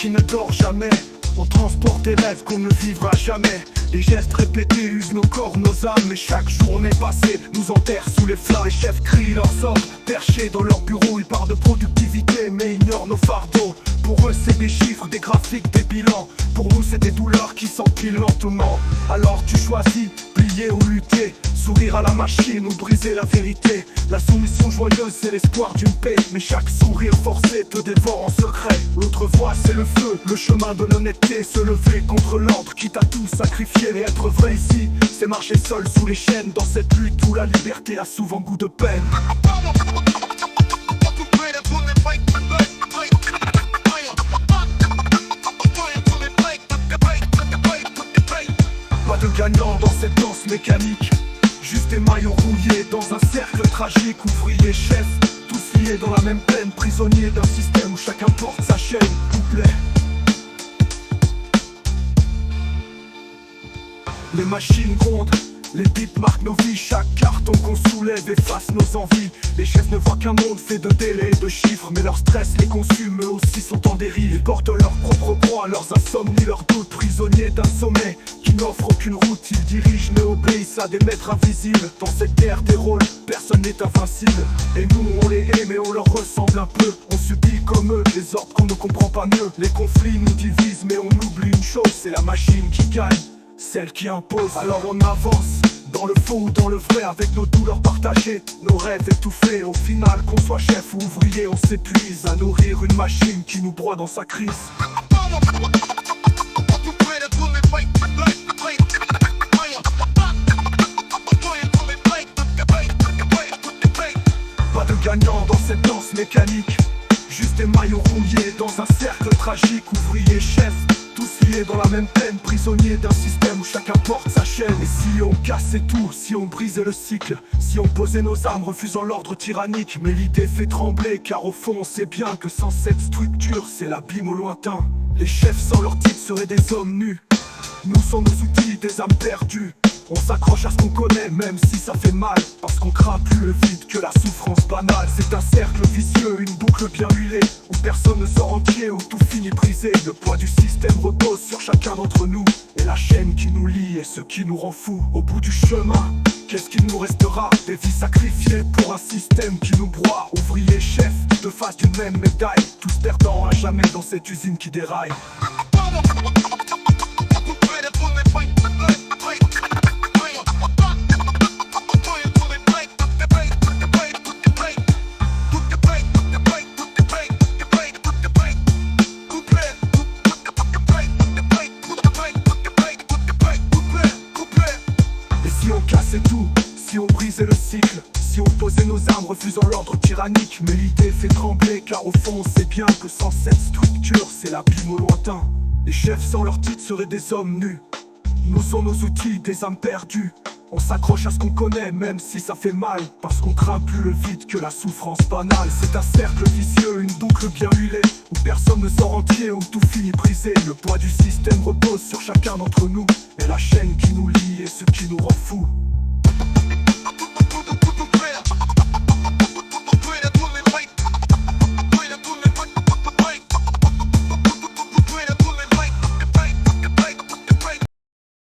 qui ne dort jamais. On transporte des rêves qu'on ne vivra jamais. Les gestes répétés usent nos corps, nos âmes. Et chaque journée passée nous enterre sous les flammes. Les chefs crient leurs ordres, perchés dans leur bureau. Ils parlent de productivité mais ignorent nos fardeaux. Pour eux c'est des chiffres, des graphiques, des bilans. Pour nous c'est des douleurs qui s'empilent lentement. Alors tu choisis, plier ou lutter. Sourire à la machine ou briser la vérité. La soumission joyeuse c'est l'espoir d'une paix. Mais chaque sourire forcé te dévore en secret. L'autre voie c'est le feu, le chemin de l'honnêteté. Se lever contre l'ordre quitte à tout sacrifier. Et être vrai ici, c'est marcher seul sous les chaînes. Dans cette lutte où la liberté a souvent goût de peine. Pas de gagnant dans cette danse mécanique. Juste des maillons rouillés dans un cercle tragique. Ouvriers, chefs, tous liés dans la même peine. Prisonniers d'un système où chacun porte sa chaîne. Couplet. Les machines grondent, les beats marquent nos vies. Chaque carton qu'on soulève efface nos envies. Les chefs ne voient qu'un monde fait de délais et de chiffres. Mais leur stress les consume, eux aussi sont en dérive. Ils portent leur propre poids, leurs insomnies, leurs doutes. Prisonniers d'un sommet qui n'offre aucune route. Ils dirigent mais obéissent à des maîtres invisibles. Dans cette guerre des rôles, personne n'est invincible. Et nous on les hait mais on leur ressemble un peu. On subit comme eux les ordres qu'on ne comprend pas mieux. Les conflits nous divisent mais on oublie une chose. C'est la machine qui gagne, celle qui impose. Alors on avance, dans le faux ou dans le vrai. Avec nos douleurs partagées, nos rêves étouffés. Au final qu'on soit chef ou ouvrier, on s'épuise à nourrir une machine qui nous broie dans sa crise. Pas de gagnant dans cette danse mécanique. Juste des maillons rouillés dans un cercle tragique. Ouvriers, chefs, tous liés dans la même peine. Prisonniers d'un système où chacun porte sa chaîne. Et si on cassait tout, si on brisait le cycle, si on posait nos armes refusant l'ordre tyrannique. Mais l'idée fait trembler car au fond on sait bien que sans cette structure c'est l'abîme au lointain. Les chefs sans leur titre seraient des hommes nus. Nous sommes nos outils, des âmes perdues. On s'accroche à ce qu'on connaît même si ça fait mal. Parce qu'on craint plus le vide que la souffrance banale. C'est un cercle vicieux, une boucle bien huilée. Où personne ne sort entier, où tout finit brisé. Le poids du système repose sur chacun d'entre nous. Et la chaîne qui nous lie est ce qui nous rend fous. Au bout du chemin, qu'est-ce qu'il nous restera? Des vies sacrifiées pour un système qui nous broie. Ouvriers, chefs, deux faces d'une même médaille. Tous perdants à jamais dans cette usine qui déraille. Si on cassait tout, si on brisait le cycle, si on posait nos armes refusant l'ordre tyrannique. Mais l'idée fait trembler car au fond on sait bien que sans cette structure c'est l'abîme au lointain. Les chefs sans leur titre seraient des hommes nus. Nous sommes nos outils, des âmes perdues. On s'accroche à ce qu'on connaît même si ça fait mal. Parce qu'on craint plus le vide que la souffrance banale. C'est un cercle vicieux, une boucle bien huilée. Où personne ne sort entier, où tout finit brisé. Le poids du système repose sur chacun d'entre nous. Et la chaîne qui nous lie est ce qui nous rend fous.